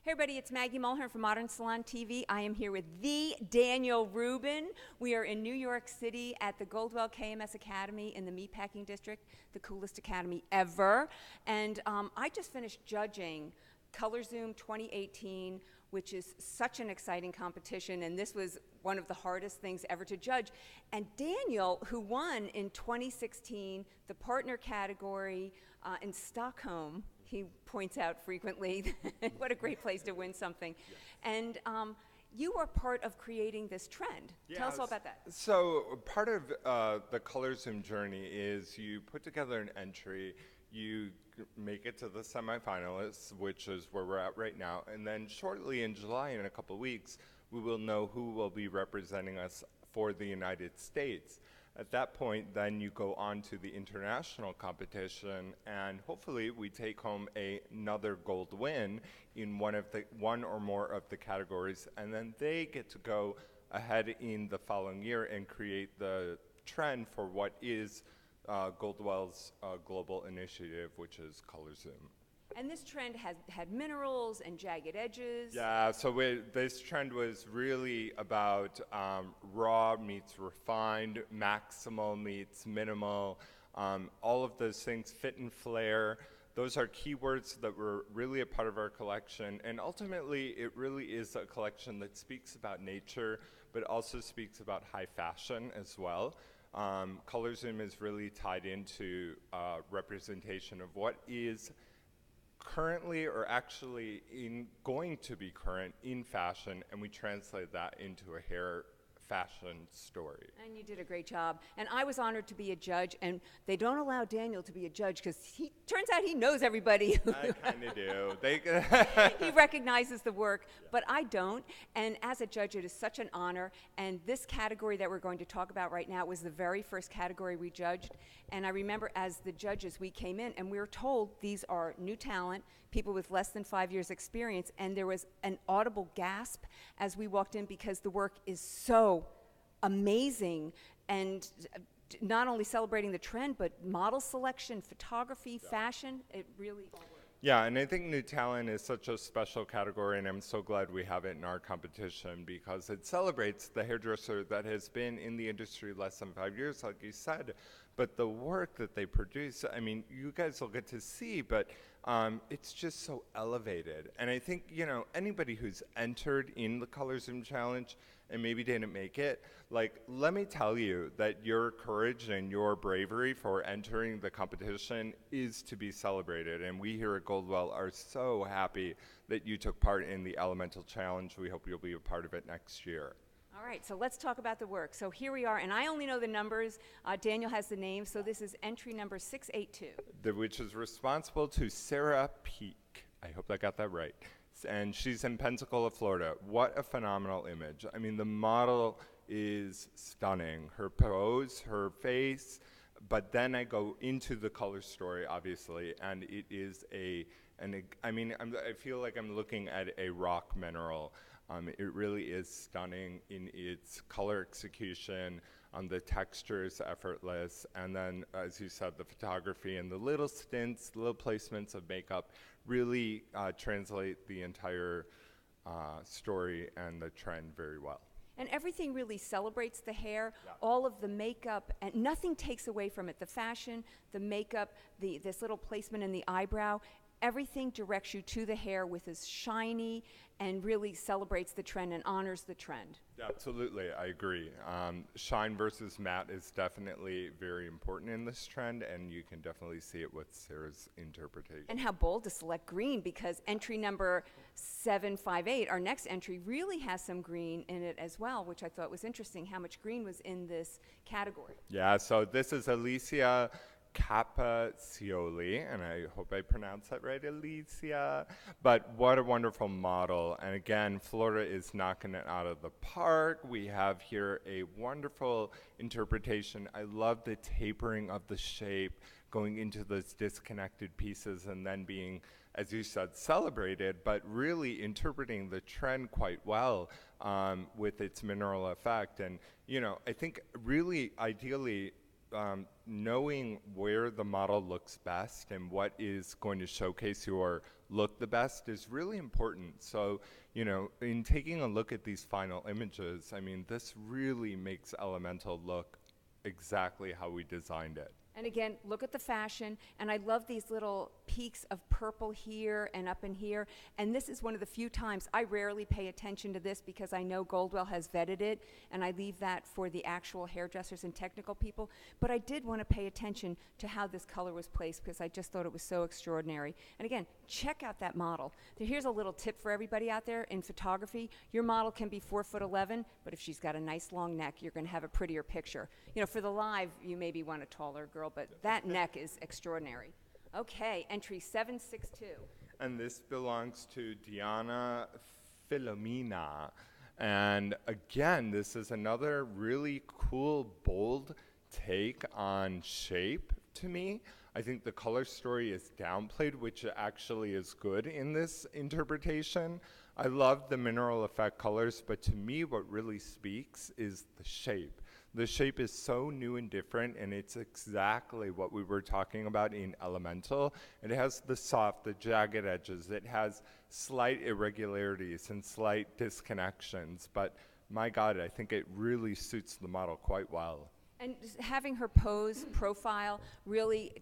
Hey everybody, it's Maggie Mulhern from Modern Salon TV. I am here with the Daniel Rubin. We are in New York City at the Goldwell KMS Academy in the Meatpacking District, the coolest academy ever. And I just finished judging Color Zoom 2018, which is such an exciting competition, and this was one of the hardest things ever to judge. And Daniel, who won in 2016 the partner category in Stockholm, he points out frequently, what a great place to win something. Yeah. And you are part of creating this trend. Yeah, tell us all about that. So part of the Color Zoom journey is you put together an entry, you make it to the semifinalists, which is where we're at right now, and then shortly in July, in a couple of weeks, we will know who will be representing us for the United States. At that point, then you go on to the international competition, and hopefully we take home another gold win in one or more of the categories, and then they get to go ahead in the following year and create the trend for what is Goldwell's global initiative, which is Color Zoom. And this trend had minerals and jagged edges. Yeah, so this trend was really about raw meets refined, maximal meets minimal, all of those things, fit and flare. Those are keywords that were really a part of our collection, and ultimately it really is a collection that speaks about nature, but also speaks about high fashion as well. Color Zoom is really tied into representation of what is currently or actually going to be current in fashion, and we translate that into a hair fashion story. And you did a great job. And I was honored to be a judge, and they don't allow Daniel to be a judge because he turns out he knows everybody. I kind of do. He recognizes the work, but I don't. And as a judge, it is such an honor. And this category that we're going to talk about right now was the very first category we judged. And I remember as the judges, we came in and we were told these are new talent, people with less than 5 years experience, and there was an audible gasp as we walked in because the work is so amazing, and not only celebrating the trend, but model selection, photography, fashion, it really all works. Yeah, and I think new talent is such a special category, and I'm so glad we have it in our competition because it celebrates the hairdresser that has been in the industry less than 5 years, like you said, but the work that they produce, I mean, you guys will get to see, but it's just so elevated. And I think, you know, anybody who's entered in the Color Zoom Challenge and maybe didn't make it, like, let me tell you that your courage and your bravery for entering the competition is to be celebrated. And we here at Goldwell are so happy that you took part in the Elemental Challenge. We hope you'll be a part of it next year. All right, so let's talk about the work. So here we are, and I only know the numbers. Daniel has the name, so this is entry number 682. Which is responsible to Sarah Peak. I hope I got that right. And she's in Pensacola, Florida. What a phenomenal image. I mean, the model is stunning. Her pose, her face, but then I go into the color story, obviously, and it is I feel like I'm looking at a rock mineral. It really is stunning in its color execution. The texture is effortless, and then, as you said, the photography and the little stints, little placements of makeup really translate the entire story and the trend very well. And everything really celebrates the hair, all of the makeup, and nothing takes away from it. The fashion, the makeup, this little placement in the eyebrow, everything directs you to the hair with this shiny and really celebrates the trend and honors the trend. Absolutely, I agree. Shine versus matte is definitely very important in this trend, and you can definitely see it with Sarah's interpretation. And how bold to select green, because entry number 758, our next entry, really has some green in it as well, which I thought was interesting, how much green was in this category. Yeah, so this is Alicia Kappa Scioli, and I hope I pronounced that right, Alicia. But what a wonderful model. And again, Florida is knocking it out of the park. We have here a wonderful interpretation. I love the tapering of the shape, going into those disconnected pieces and then being, as you said, celebrated, but really interpreting the trend quite well with its mineral effect. And, you know, I think really ideally knowing where the model looks best and what is going to showcase your look the best is really important. So, you know, in taking a look at these final images, I mean, this really makes Elemental look exactly how we designed it. And again, look at the fashion, and I love these little peaks of purple here and up in here, and this is one of the few times, I rarely pay attention to this because I know Goldwell has vetted it, and I leave that for the actual hairdressers and technical people, but I did want to pay attention to how this color was placed because I just thought it was so extraordinary. And again, check out that model. Here's a little tip for everybody out there in photography. Your model can be 4'11", but if she's got a nice long neck, you're going to have a prettier picture. You know, for the live, you maybe want a taller girl, but that neck is extraordinary. Okay, entry 762. And this belongs to Diana Philomena. And again, this is another really cool, bold take on shape to me. I think the color story is downplayed, which actually is good in this interpretation. I love the mineral effect colors, but to me what really speaks is the shape. The shape is so new and different, and it's exactly what we were talking about in Elemental. It has the soft, the jagged edges. It has slight irregularities and slight disconnections, but my God, I think it really suits the model quite well. And just having her pose profile really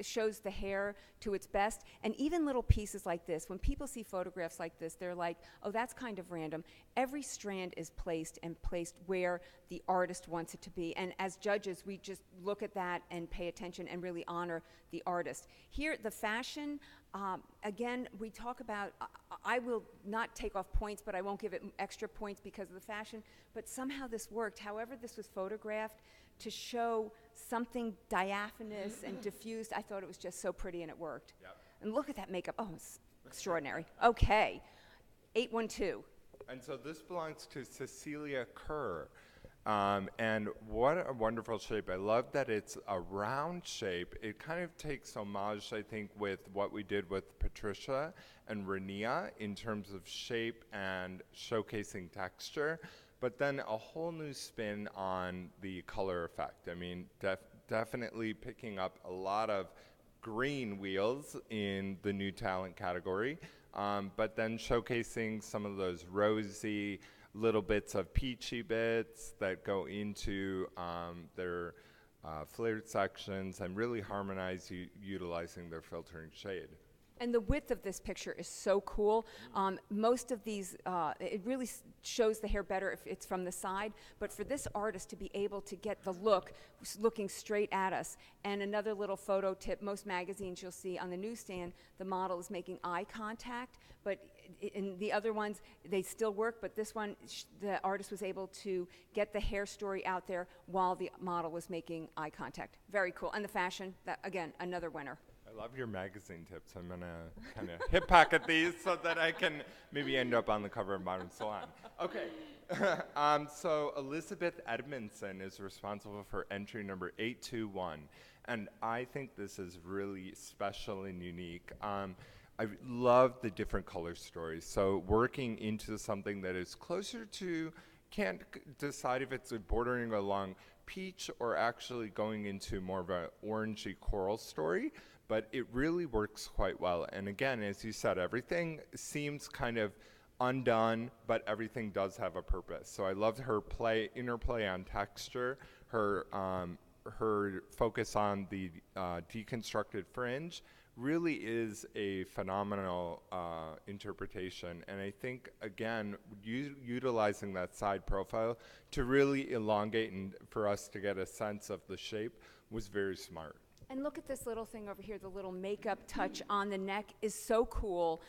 shows the hair to its best. And even little pieces like this, when people see photographs like this, they're like, oh, that's kind of random. Every strand is placed where the artist wants it to be. And as judges, we just look at that and pay attention and really honor the artist. Here, the fashion, again, we talk about, I will not take off points, but I won't give it extra points because of the fashion. But somehow this worked. However this was photographed, to show something diaphanous and diffused, I thought it was just so pretty and it worked. Yep. And look at that makeup. Oh, it's extraordinary. Okay, 812. And so this belongs to Cecilia Kerr. And what a wonderful shape. I love that it's a round shape. It kind of takes homage, I think, with what we did with Patricia and Renia in terms of shape and showcasing texture, but then a whole new spin on the color effect. I mean, definitely picking up a lot of green wheels in the new talent category, but then showcasing some of those rosy little bits of peachy bits that go into their flared sections and really harmonize utilizing their filtering shade. And the width of this picture is so cool. Most of these, it really shows the hair better if it's from the side, but for this artist to be able to get the look looking straight at us. And another little photo tip, most magazines you'll see on the newsstand, the model is making eye contact, but in the other ones, they still work, but this one, the artist was able to get the hair story out there while the model was making eye contact. Very cool. And the fashion, that, again, another winner. I love your magazine tips. I'm going to kind of hip pocket these so that I can maybe end up on the cover of Modern Salon. Okay. So Elizabeth Edmondson is responsible for entry number 821. And I think this is really special and unique. I love the different color stories. So working into something that is closer to, can't decide if it's bordering along peach or actually going into more of an orangey coral story. But it really works quite well. And again, as you said, everything seems kind of undone, but everything does have a purpose. So I loved her interplay on texture, her focus on the deconstructed fringe really is a phenomenal interpretation. And I think, again, utilizing that side profile to really elongate and for us to get a sense of the shape was very smart. And look at this little thing over here, the little makeup touch on the neck is so cool.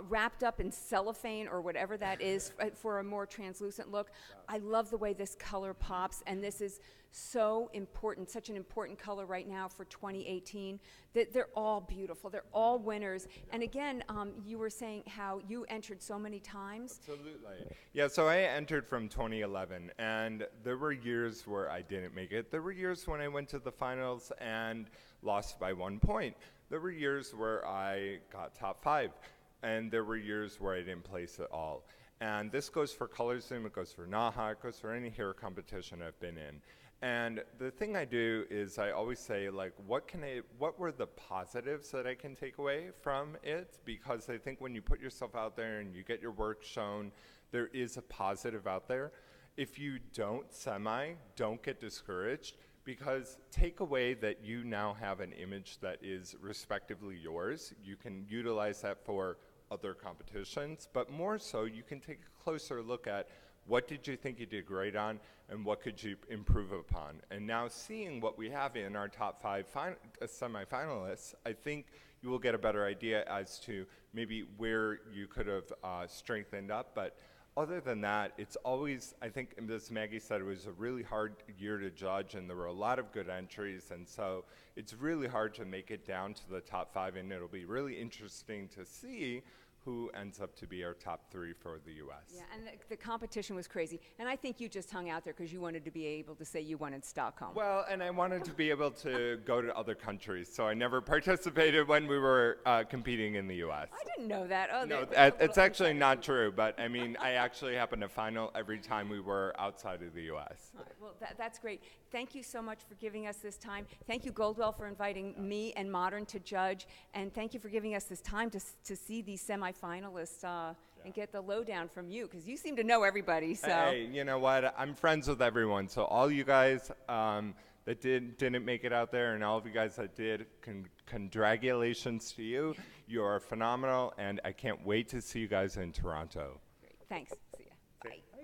Wrapped up in cellophane or whatever that is for a more translucent look. I love the way this color pops, and this is so important, such an important color right now for 2018. They're all beautiful. They're all winners. And again, you were saying how you entered so many times. Absolutely. Yeah, so I entered from 2011, and there were years where I didn't make it. There were years when I went to the finals and lost by 1 point. There were years where I got top 5, and there were years where I didn't place at all. And this goes for Color Zoom, it goes for Naha, it goes for any hair competition I've been in. And the thing I do is I always say, like, what were the positives that I can take away from it? Because I think when you put yourself out there and you get your work shown, there is a positive out there. If you don't get discouraged, because take away that you now have an image that is respectively yours. You can utilize that for other competitions, but more so, you can take a closer look at what did you think you did great on, and what could you improve upon? And now seeing what we have in our top 5 semifinalists, I think you will get a better idea as to maybe where you could have strengthened up. But other than that, it's always, I think, as Maggie said, it was a really hard year to judge, and there were a lot of good entries, and so it's really hard to make it down to the top 5, and it'll be really interesting to see who ends up to be our top 3 for the U.S. Yeah, and the competition was crazy. And I think you just hung out there because you wanted to be able to say you won in Stockholm. Well, and I wanted to be able to go to other countries, so I never participated when we were competing in the U.S. I didn't know that. Oh, No, it's actually not true, but I mean, I actually happened to final every time we were outside of the U.S. All right, well, that's great. Thank you so much for giving us this time. Thank you, Goldwell, for inviting me and Mulhern to judge, and thank you for giving us this time to see these semifinalists and get the lowdown from you, because you seem to know everybody. So hey, you know what? I'm friends with everyone, so all you guys that didn't make it out there, and all of you guys that did, congratulations to you. You are phenomenal, and I can't wait to see you guys in Toronto. great. Thanks. See ya. Bye.